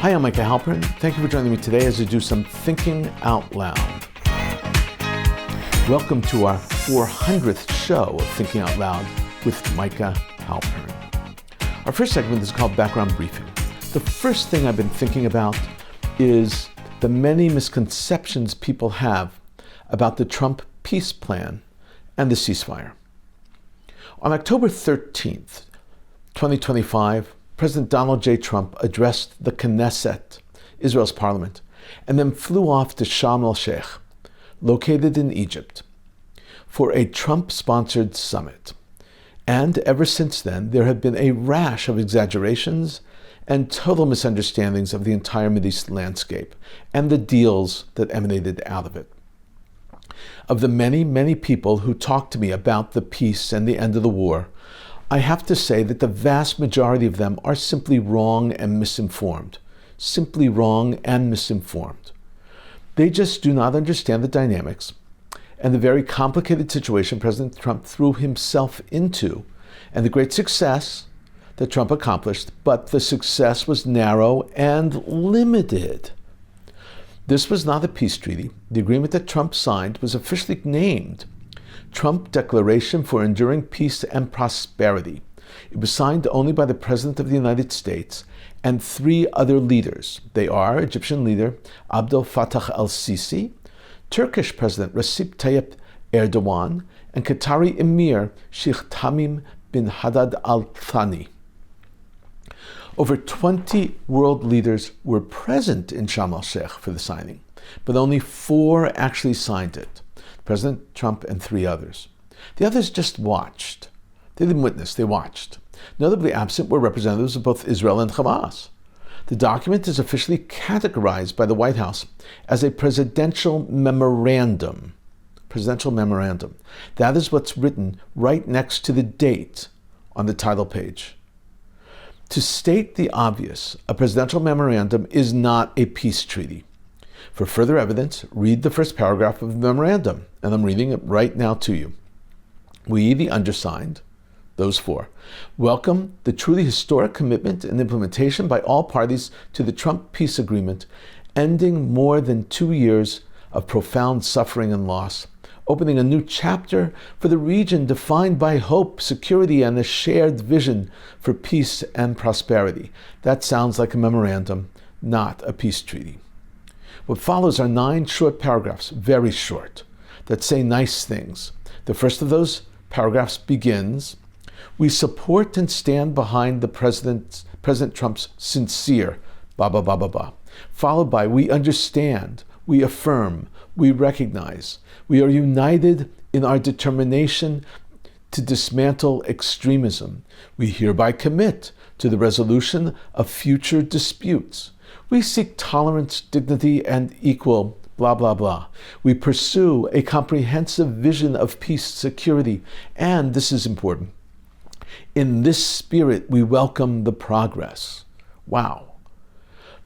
Hi, I'm Micah Halpern. Thank you for joining me today as I do some thinking out loud. Welcome to our 400th show of Thinking Out Loud with Micah Halpern. Our first segment is called Background Briefing. The first thing I've been thinking about is the many misconceptions people have about the Trump peace plan and the ceasefire. On October 13th, 2025, President Donald J. Trump addressed the Knesset, Israel's parliament, and then flew off to Sharm el-Sheikh, located in Egypt, for a Trump-sponsored summit. And ever since then, there have been a rash of exaggerations and total misunderstandings of the entire Mideast landscape and the deals that emanated out of it. Of the many, many people who talked to me about the peace and the end of the war, I have to say that the vast majority of them are simply wrong and misinformed. Simply wrong and misinformed. They just do not understand the dynamics and the very complicated situation President Trump threw himself into, and the great success that Trump accomplished, but the success was narrow and limited. This was not a peace treaty. The agreement that Trump signed was officially named Trump Declaration for Enduring Peace and Prosperity. It was signed only by the President of the United States and three other leaders. They are Egyptian leader Abdel Fattah el-Sisi, Turkish President Recep Tayyip Erdogan, and Qatari Emir Sheikh Tamim bin Hamad Al Thani. Over 20 world leaders were present in Sharm el-Sheikh for the signing, but only 4 actually signed it. President Trump and 3 others. The others just watched. They didn't witness, they watched. Notably absent were representatives of both Israel and Hamas. The document is officially categorized by the White House as a presidential memorandum. Presidential memorandum. That is what's written right next to the date on the title page. To state the obvious, a presidential memorandum is not a peace treaty. For further evidence, read the first paragraph of the memorandum, and I'm reading it right now to you. We, the undersigned, those 4, welcome the truly historic commitment and implementation by all parties to the Trump peace agreement, ending more than 2 years of profound suffering and loss, opening a new chapter for the region defined by hope, security, and a shared vision for peace and prosperity. That sounds like a memorandum, not a peace treaty. What follows are 9 short paragraphs, very short, that say nice things. The first of those paragraphs begins, "We support and stand behind the President Trump's sincere, blah, blah, blah, blah, blah," followed by, "We understand, we affirm, we recognize, we are united in our determination to dismantle extremism. We hereby commit to the resolution of future disputes. We seek tolerance, dignity, and equal, blah, blah, blah. We pursue a comprehensive vision of peace, security, and, this is important, in this spirit, we welcome the progress." Wow.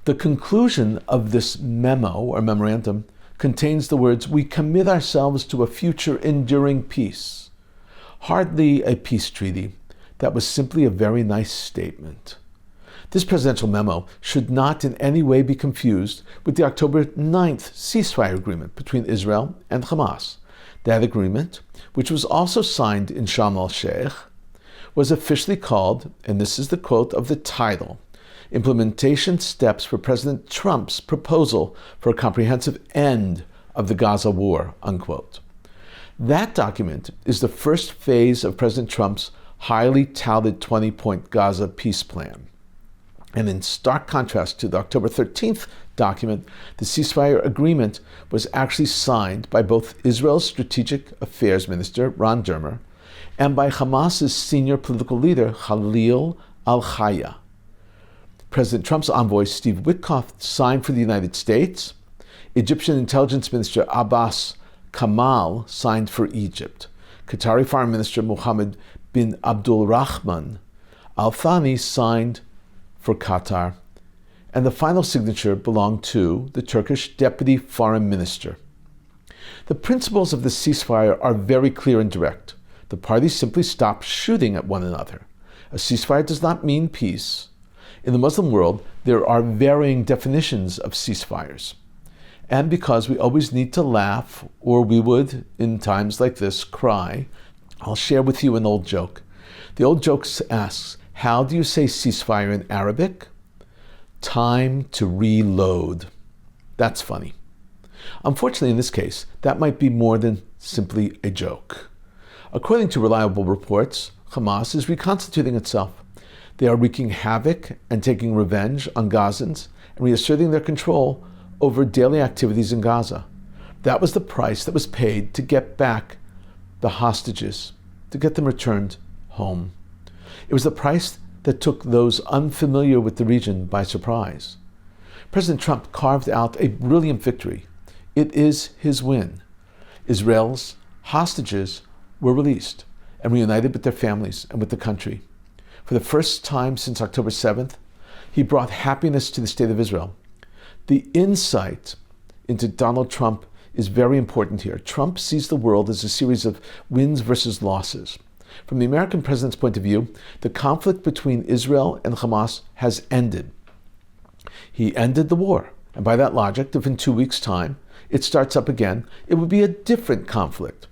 The conclusion of this memo or memorandum contains the words, "We commit ourselves to a future enduring peace." Hardly a peace treaty. That was simply a very nice statement. This presidential memo should not in any way be confused with the October 9th ceasefire agreement between Israel and Hamas. That agreement, which was also signed in Sharm el-Sheikh, was officially called, and this is the quote of the title, "Implementation Steps for President Trump's Proposal for a Comprehensive End of the Gaza War," unquote. That document is the first phase of President Trump's highly touted 20-point Gaza peace plan. And in stark contrast to the October 13th document, the ceasefire agreement was actually signed by both Israel's Strategic Affairs Minister, Ron Dermer, and by Hamas's senior political leader, Khalil al-Hayya. President Trump's envoy, Steve Witkoff, signed for the United States. Egyptian Intelligence Minister Abbas Kamal signed for Egypt. Qatari Foreign Minister Mohammed bin Abdul Rahman Al Thani signed for Qatar, and the final signature belonged to the Turkish Deputy Foreign Minister. The principles of the ceasefire are very clear and direct. The parties simply stop shooting at one another. A ceasefire does not mean peace. In the Muslim world, there are varying definitions of ceasefires. And because we always need to laugh, or we would, in times like this, cry, I'll share with you an old joke. The old joke asks, how do you say ceasefire in Arabic? Time to reload. That's funny. Unfortunately, in this case, that might be more than simply a joke. According to reliable reports, Hamas is reconstituting itself. They are wreaking havoc and taking revenge on Gazans and reasserting their control over daily activities in Gaza. That was the price that was paid to get back the hostages, to get them returned home. It was the price that took those unfamiliar with the region by surprise. President Trump carved out a brilliant victory. It is his win. Israel's hostages were released and reunited with their families and with the country. For the first time since October 7th, he brought happiness to the state of Israel. The insight into Donald Trump is very important here. Trump sees the world as a series of wins versus losses. From the American president's point of view, the conflict between Israel and Hamas has ended. He ended the war, and by that logic, if in 2 weeks' time it starts up again, it would be a different conflict.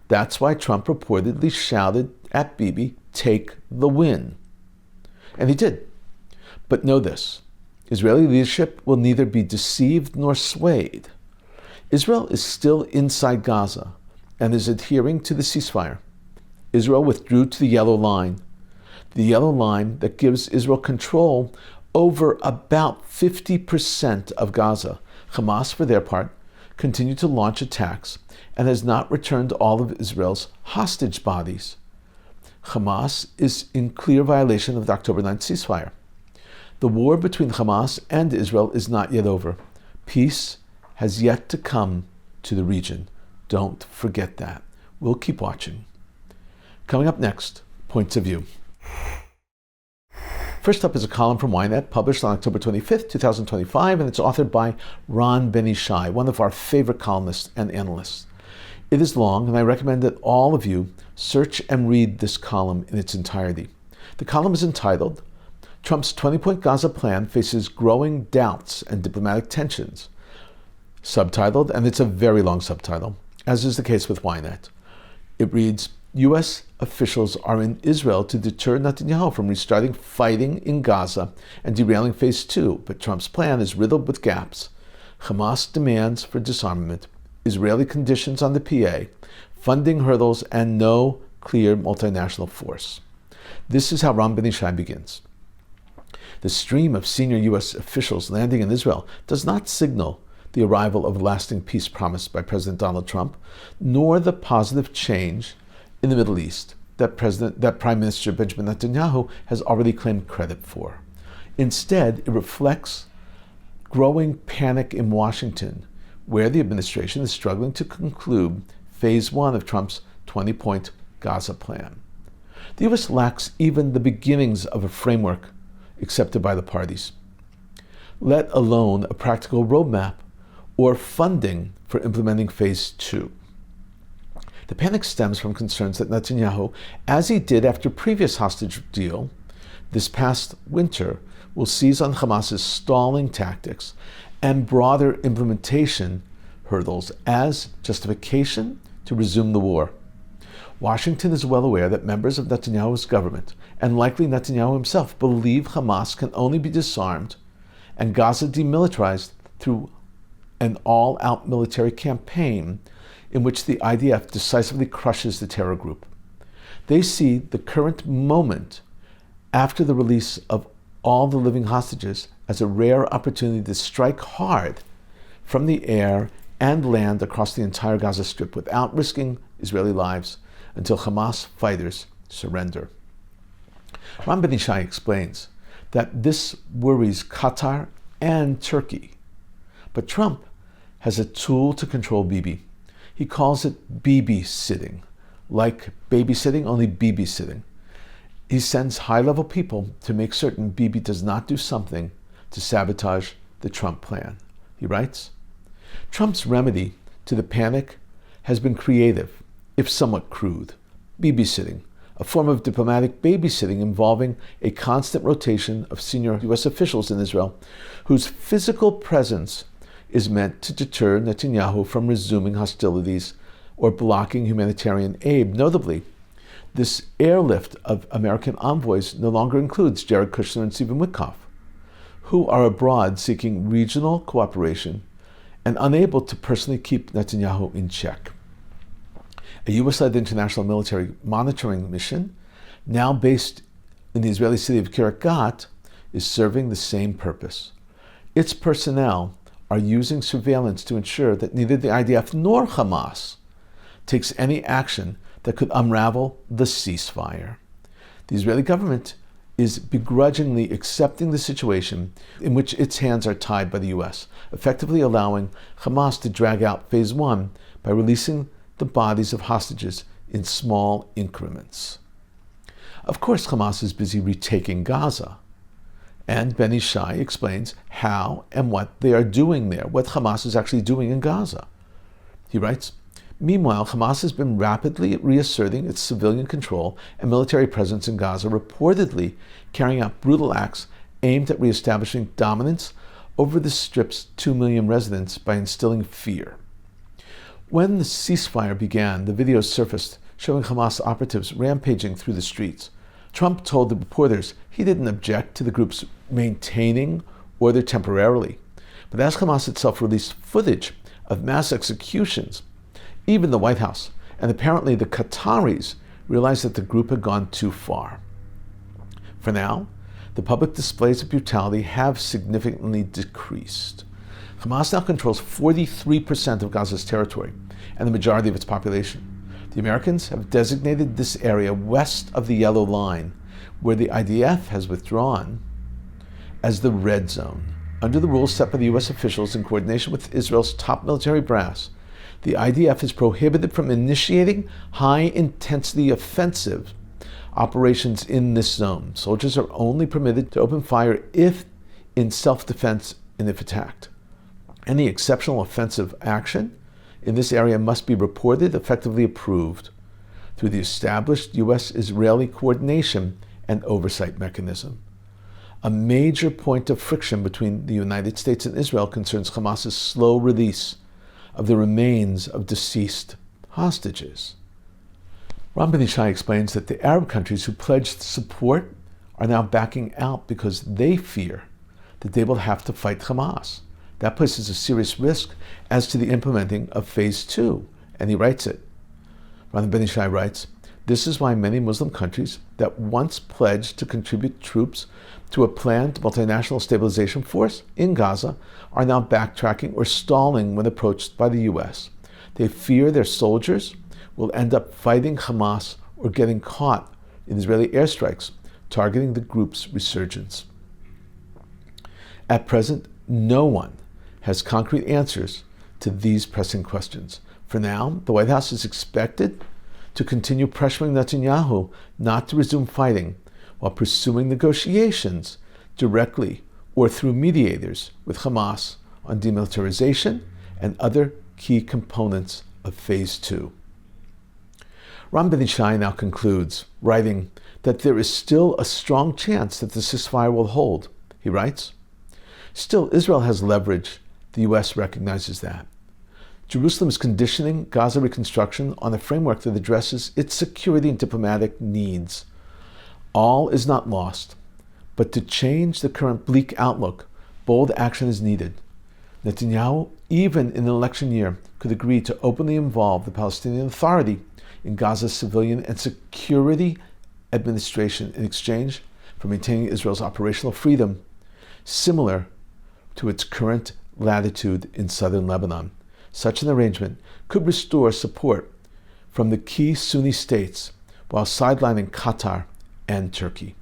That's why Trump reportedly shouted at Bibi, "Take the win." And he did. But know this, Israeli leadership will neither be deceived nor swayed. Israel is still inside Gaza and is adhering to the ceasefire. Israel withdrew to the yellow line that gives Israel control over about 50% of Gaza. Hamas, for their part, continued to launch attacks and has not returned all of Israel's hostage bodies. Hamas is in clear violation of the October 9th ceasefire. The war between Hamas and Israel is not yet over. Peace has yet to come to the region. Don't forget that. We'll keep watching. Coming up next, Points of View. First up is a column from Ynet, published on October 25th, 2025, and it's authored by Ron Ben-Ishai, one of our favorite columnists and analysts. It is long, and I recommend that all of you search and read this column in its entirety. The column is entitled, Trump's 20-point Gaza plan faces growing doubts and diplomatic tensions. Subtitled, and it's a very long subtitle, as is the case with Ynet. It reads, U.S. officials are in Israel to deter Netanyahu from restarting fighting in Gaza and derailing Phase 2, but Trump's plan is riddled with gaps. Hamas demands for disarmament, Israeli conditions on the PA, funding hurdles, and no clear multinational force. This is how Ron Ben-Ishai begins. The stream of senior U.S. officials landing in Israel does not signal the arrival of lasting peace promised by President Donald Trump, nor the positive change in the Middle East that Prime Minister Benjamin Netanyahu has already claimed credit for. Instead, it reflects growing panic in Washington, where the administration is struggling to conclude Phase 1 of Trump's 20-point Gaza plan. The U.S. lacks even the beginnings of a framework accepted by the parties, let alone a practical roadmap or funding for implementing Phase 2. The panic stems from concerns that Netanyahu, as he did after previous hostage deal this past winter, will seize on Hamas's stalling tactics and broader implementation hurdles as justification to resume the war. Washington is well aware that members of Netanyahu's government, and likely Netanyahu himself, believe Hamas can only be disarmed and Gaza demilitarized through an all-out military campaign in which the IDF decisively crushes the terror group. They see the current moment after the release of all the living hostages as a rare opportunity to strike hard from the air and land across the entire Gaza Strip without risking Israeli lives until Hamas fighters surrender. Ron Ben-Ishai explains that this worries Qatar and Turkey. But Trump has a tool to control Bibi. He calls it Bibi-sitting, like babysitting, only Bibi-sitting. He sends high-level people to make certain Bibi does not do something to sabotage the Trump plan. He writes, Trump's remedy to the panic has been creative, if somewhat crude, babysitting, a form of diplomatic babysitting involving a constant rotation of senior U.S. officials in Israel, whose physical presence is meant to deter Netanyahu from resuming hostilities or blocking humanitarian aid. Notably, this airlift of American envoys no longer includes Jared Kushner and Stephen Witkoff, who are abroad seeking regional cooperation and unable to personally keep Netanyahu in check. A U.S.-led international military monitoring mission, now based in the Israeli city of Kiryat Gat, is serving the same purpose. Its personnel are using surveillance to ensure that neither the IDF nor Hamas takes any action that could unravel the ceasefire. The Israeli government is begrudgingly accepting the situation in which its hands are tied by the U.S., effectively allowing Hamas to drag out phase one by releasing the bodies of hostages in small increments. Of course, Hamas is busy retaking Gaza, and Ben Ishai explains how and what they are doing there, what Hamas is actually doing in Gaza. He writes, meanwhile, Hamas has been rapidly reasserting its civilian control and military presence in Gaza, reportedly carrying out brutal acts aimed at reestablishing dominance over the Strip's 2 million residents by instilling fear. When the ceasefire began, the videos surfaced showing Hamas operatives rampaging through the streets. Trump told the reporters he didn't object to the groups maintaining order temporarily. But as Hamas itself released footage of mass executions, even the White House and apparently the Qataris realized that the group had gone too far. For now, the public displays of brutality have significantly decreased. Hamas now controls 43% of Gaza's territory and the majority of its population. The Americans have designated this area west of the Yellow Line, where the IDF has withdrawn, as the Red Zone. Under the rules set by the U.S. officials in coordination with Israel's top military brass, the IDF is prohibited from initiating high-intensity offensive operations in this zone. Soldiers are only permitted to open fire if in self-defense and if attacked. Any exceptional offensive action in this area must be reported, effectively approved, through the established U.S.-Israeli coordination and oversight mechanism. A major point of friction between the United States and Israel concerns Hamas's slow release of the remains of deceased hostages. Ram Ben Ishai explains that the Arab countries who pledged support are now backing out because they fear that they will have to fight Hamas. That places a serious risk as to the implementing of phase two, and he writes it. Ram Ben Ishai writes, this is why many Muslim countries that once pledged to contribute troops to a planned multinational stabilization force in Gaza are now backtracking or stalling when approached by the U.S. They fear their soldiers will end up fighting Hamas or getting caught in Israeli airstrikes targeting the group's resurgence. At present, no one has concrete answers to these pressing questions. For now, the White House is expected to continue pressuring Netanyahu not to resume fighting while pursuing negotiations directly or through mediators with Hamas on demilitarization and other key components of phase two. Ram Ben Ishai now concludes, writing that there is still a strong chance that the ceasefire will hold. He writes, still, Israel has leverage. The U.S. recognizes that. Jerusalem is conditioning Gaza reconstruction on a framework that addresses its security and diplomatic needs. All is not lost, but to change the current bleak outlook, bold action is needed. Netanyahu, even in an election year, could agree to openly involve the Palestinian Authority in Gaza's civilian and security administration in exchange for maintaining Israel's operational freedom, similar to its current latitude in southern Lebanon. Such an arrangement could restore support from the key Sunni states while sidelining Qatar and Turkey.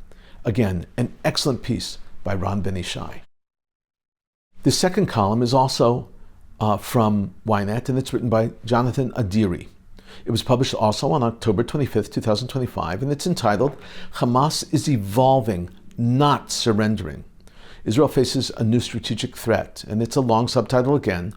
Again, an excellent piece by Ram Ben Ishai. The second column is also from Ynet, and it's written by Jonathan Adiri. It was published also on October 25th, 2025, and it's entitled, Hamas is Evolving, Not Surrendering. Israel faces a new strategic threat, and it's a long subtitle again.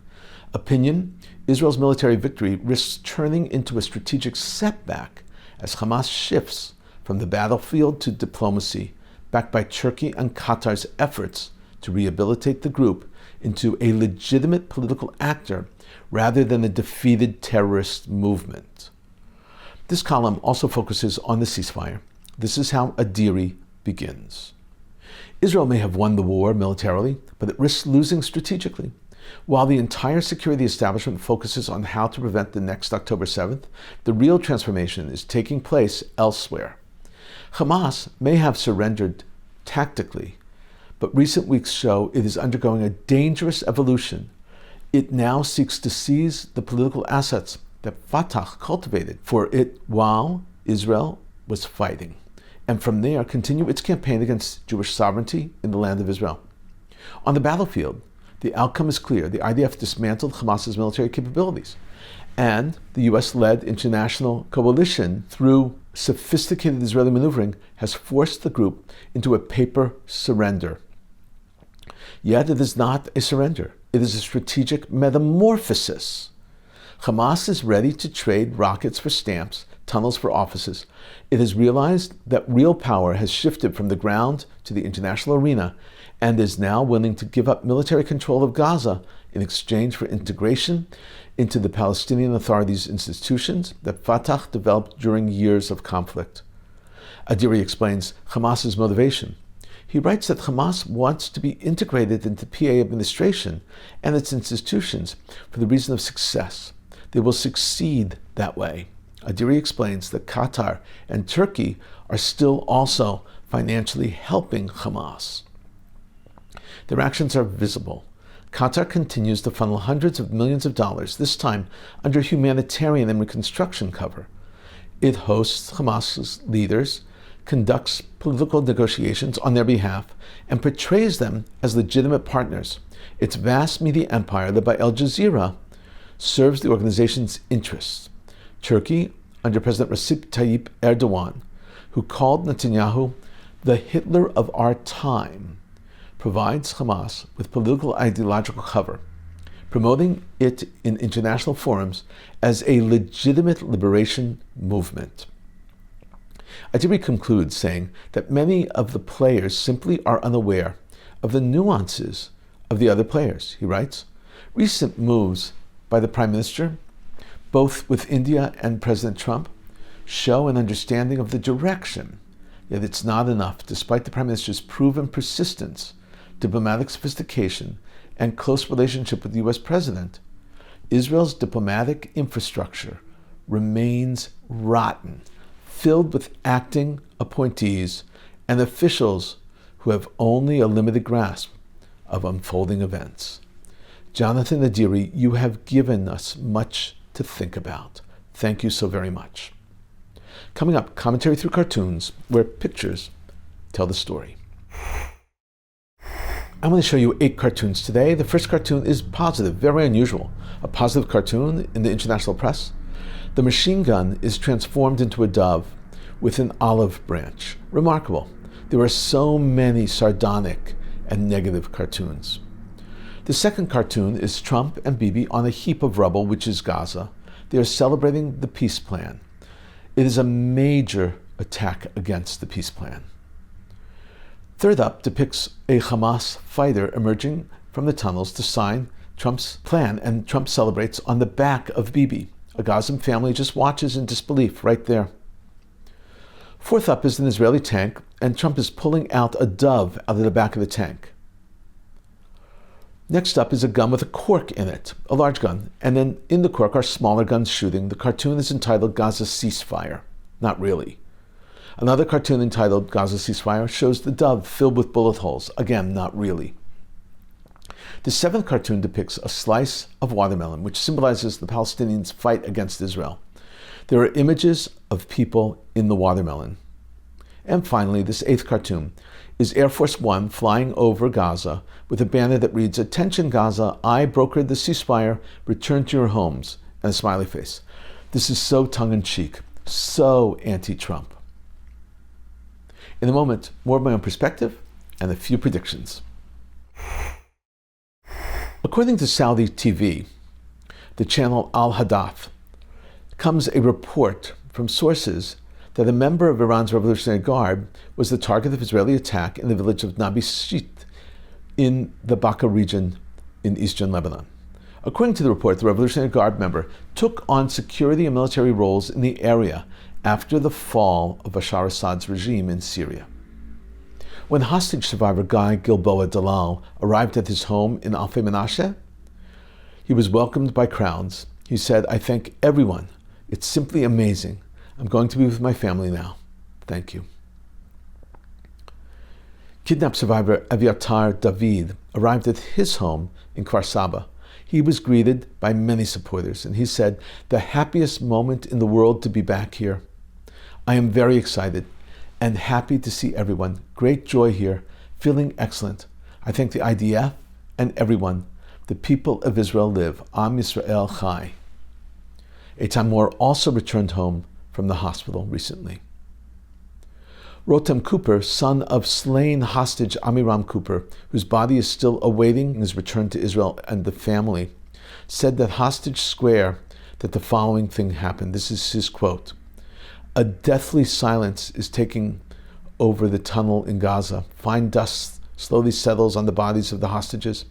Opinion, Israel's military victory risks turning into a strategic setback as Hamas shifts from the battlefield to diplomacy, backed by Turkey and Qatar's efforts to rehabilitate the group into a legitimate political actor rather than a defeated terrorist movement. This column also focuses on the ceasefire. This is how Adiri begins. Israel may have won the war militarily, but it risks losing strategically. While the entire security establishment focuses on how to prevent the next October 7th, the real transformation is taking place elsewhere. Hamas may have surrendered tactically, but recent weeks show it is undergoing a dangerous evolution. It now seeks to seize the political assets that Fatah cultivated for it while Israel was fighting, and from there continue its campaign against Jewish sovereignty in the land of Israel. On the battlefield, the outcome is clear. The IDF dismantled Hamas's military capabilities, and the US-led international coalition, through sophisticated Israeli maneuvering, has forced the group into a paper surrender. Yet it is not a surrender. It is a strategic metamorphosis. Hamas is ready to trade rockets for stamps, tunnels for offices. It has realized that real power has shifted from the ground to the international arena and is now willing to give up military control of Gaza in exchange for integration into the Palestinian Authority's institutions that Fatah developed during years of conflict. Adiri explains Hamas's motivation. He writes that Hamas wants to be integrated into PA administration and its institutions for the reason of success. They will succeed that way. Adiri explains that Qatar and Turkey are still also financially helping Hamas. Their actions are visible. Qatar continues to funnel hundreds of millions of dollars, this time under humanitarian and reconstruction cover. It hosts Hamas's leaders, conducts political negotiations on their behalf, and portrays them as legitimate partners. Its vast media empire, led by Al Jazeera, serves the organization's interests. Turkey, under President Recep Tayyip Erdogan, who called Netanyahu the Hitler of our time, provides Hamas with political ideological cover, promoting it in international forums as a legitimate liberation movement. Adiri concludes saying that many of the players simply are unaware of the nuances of the other players. He writes, recent moves by the Prime Minister, both with India and President Trump, show an understanding of the direction, yet it's not enough, despite the Prime Minister's proven persistence, diplomatic sophistication, and close relationship with the US President. Israel's diplomatic infrastructure remains rotten, filled with acting appointees and officials who have only a limited grasp of unfolding events. Jonathan Adiri, you have given us much to think about. Thank you so very much. Coming up, commentary through cartoons, where pictures tell the story. I'm going to show you 8 cartoons today. The first cartoon is positive, very unusual. A positive cartoon in the international press. The machine gun is transformed into a dove with an olive branch. Remarkable. There are so many sardonic and negative cartoons. The second cartoon is Trump and Bibi on a heap of rubble, which is Gaza. They are celebrating the peace plan. It is a major attack against the peace plan. Third up depicts a Hamas fighter emerging from the tunnels to sign Trump's plan, and Trump celebrates on the back of Bibi. A Gazan family just watches in disbelief right there. Fourth up is an Israeli tank, and Trump is pulling out a dove out of the back of the tank. Next up is a gun with a cork in it, a large gun, and then in the cork are smaller guns shooting. The cartoon is entitled Gaza Ceasefire. Not really. Another cartoon entitled Gaza Ceasefire shows the dove filled with bullet holes. Again, not really. The seventh cartoon depicts a slice of watermelon, which symbolizes the Palestinians' fight against Israel. There are images of people in the watermelon. And finally, this eighth cartoon is Air Force One flying over Gaza with a banner that reads, "Attention Gaza, I brokered the ceasefire, return to your homes," and a smiley face. This is so tongue-in-cheek, so anti-Trump. In a moment, more of my own perspective and a few predictions. According to Saudi TV, the channel Al Hadath, comes a report from sources that a member of Iran's Revolutionary Guard was the target of Israeli attack in the village of Nabi Shit in the Bekaa region in eastern Lebanon. According to the report, the Revolutionary Guard member took on security and military roles in the area after the fall of Bashar Assad's regime in Syria. When hostage survivor Guy Gilboa Dalal arrived at his home in Alfei Menashe, he was welcomed by crowds. He said, "I thank everyone. It's simply amazing. I'm going to be with my family now. Thank you." Kidnapped survivor Aviatar David arrived at his home in Kfar Saba. He was greeted by many supporters, and he said, "The happiest moment in the world to be back here. I am very excited and happy to see everyone. Great joy here, feeling excellent. I thank the IDF and everyone. The people of Israel live. Am Yisrael Chai." Eitan Moore also returned home from the hospital recently. Rotem Cooper, son of slain hostage Amiram Cooper, whose body is still awaiting his return to Israel and the family, said that Hostage Square that the following thing happened. This is his quote: "A deathly silence is taking over the tunnel in Gaza. Fine dust slowly settles on the bodies of the hostages.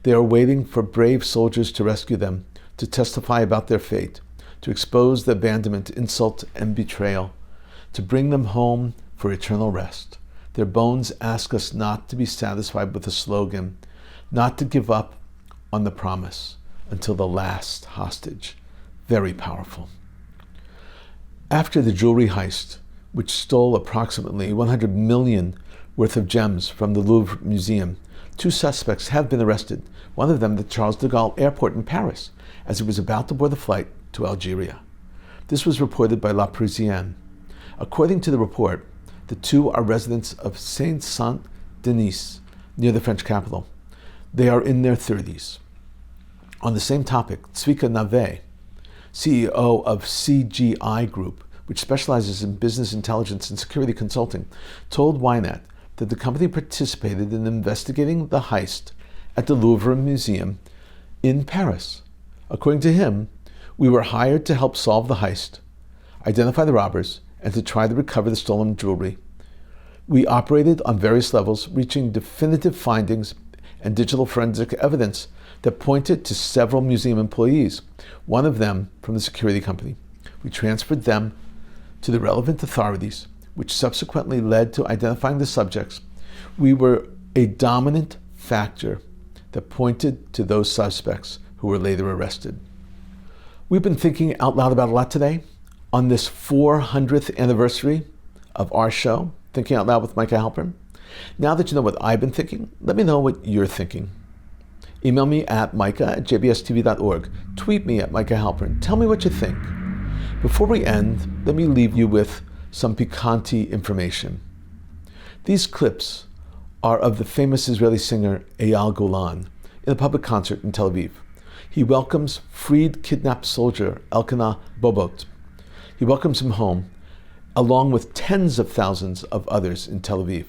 They are waiting for brave soldiers to rescue them, to testify about their fate, to expose the abandonment, insult, and betrayal, to bring them home for eternal rest. Their bones ask us not to be satisfied with the slogan, not to give up on the promise until the last hostage." Very powerful. After the jewelry heist, which stole approximately 100 million worth of gems from the Louvre Museum, 2 suspects have been arrested, one of them at the Charles de Gaulle Airport in Paris, as he was about to board the flight to Algeria. This was reported by La Parisienne. According to the report, the 2 are residents of Saint-Denis, near the French capital. They are in their 30s. On the same topic, Tzvika Nave, CEO of CGI Group, which specializes in business intelligence and security consulting, told Ynet that the company participated in investigating the heist at the Louvre Museum in Paris. According to him, "We were hired to help solve the heist, identify the robbers, and to try to recover the stolen jewelry. We operated on various levels, reaching definitive findings and digital forensic evidence that pointed to several museum employees, one of them from the security company. We transferred them to the relevant authorities, which subsequently led to identifying the subjects. We were a dominant factor that pointed to those suspects who were later arrested." We've been thinking out loud about a lot today on this 400th anniversary of our show, Thinking Out Loud with Micah Halpern. Now that you know what I've been thinking, let me know what you're thinking. Email me at micah@jbstv.org. Tweet me at Micah Halpern. Tell me what you think. Before we end, let me leave you with some picante information. These clips are of the famous Israeli singer Eyal Golan in a public concert in Tel Aviv. He welcomes freed kidnapped soldier Elkanah Bobot. He welcomes him home, along with tens of thousands of others in Tel Aviv.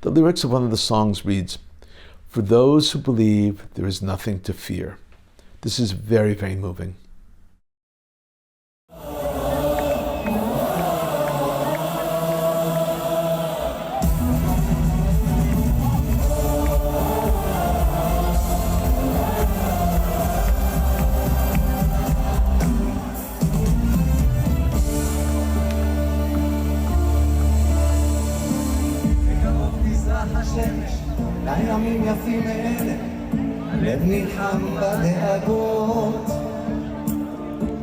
The lyrics of one of the songs reads, "For those who believe, there is nothing to fear." This is very, very moving. לימים יפים אלה, הלב נלחם בדאגות,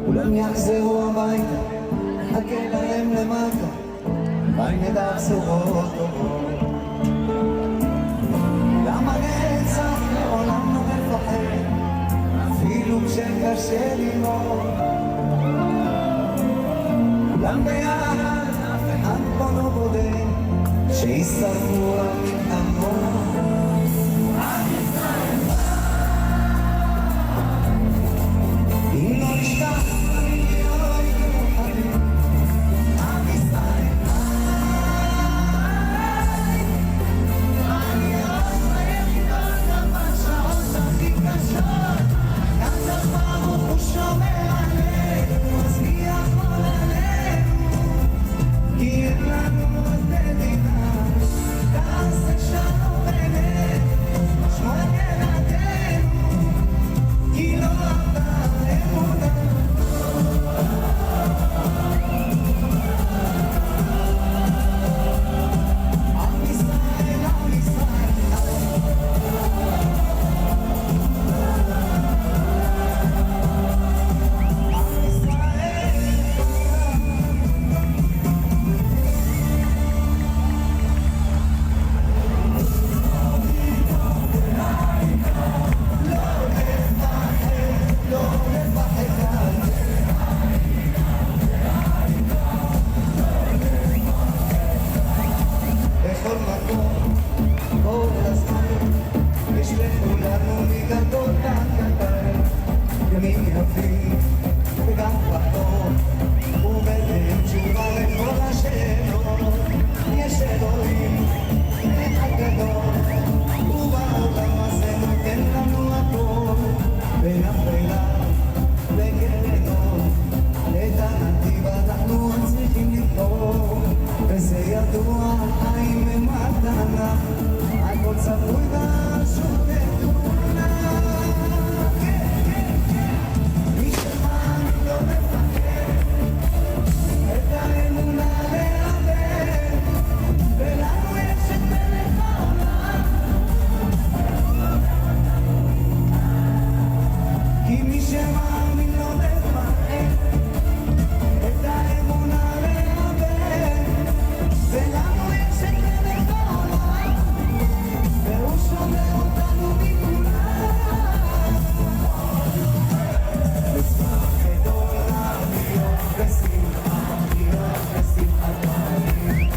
כולם יחזרו הביתה, נחכה להם למטה, אולי נדע בשורות טובות. גם הנצח לעולם לא מפחד, אפילו כשקשה ללמוד. כולם ביחד, אף אחד פה לא בודד, שישרפו המלחמות. צפוי והשוק נתונה. מי שמאמין לא מפחד, את האמונה לאבד, ולנו יש את מלך העולם. כי מי שמאמין לא מפחד, את האמונה לאבד, ולנו יש את מלך העולם, והוא שומר אותנו מכולם. נשמח גדולה להיות בשמחה, להיות בשמחת העמים.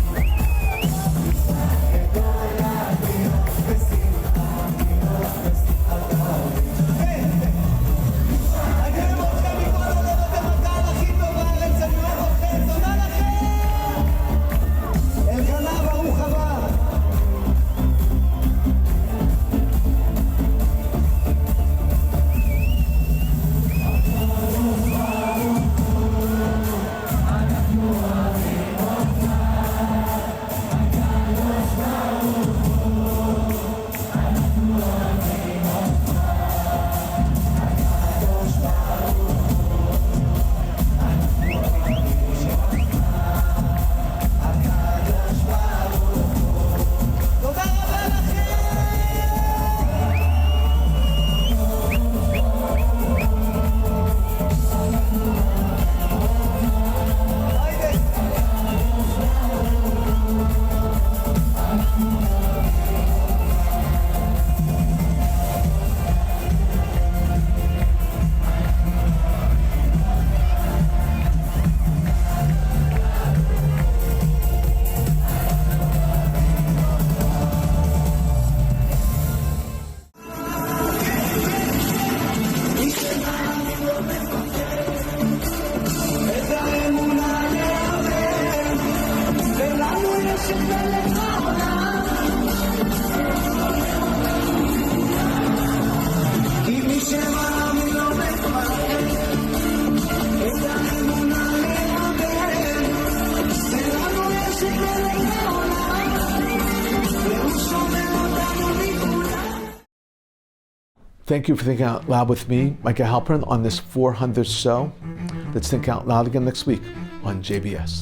נשמח גדולה להיות בשמחה, להיות בשמחת העמים. אני אוהב אתכם מכל הלב, אתם הקהל הכי טוב בארץ, אני אוהב אתכם, תודה לכם! אלקנה, ברוך הבא. תודה רבה לכם! היידה. את האמונה לאבד, ולנו יש את מלך העולם. כי מי שמאמין לא מפחד, את האמונה לאבד, ולנו יש את מלך העולם, והוא שומר אותנו מכולם. Thank you for thinking out loud with me, Micah Halpern, on this 400th show. Let's think out loud again next week on JBS.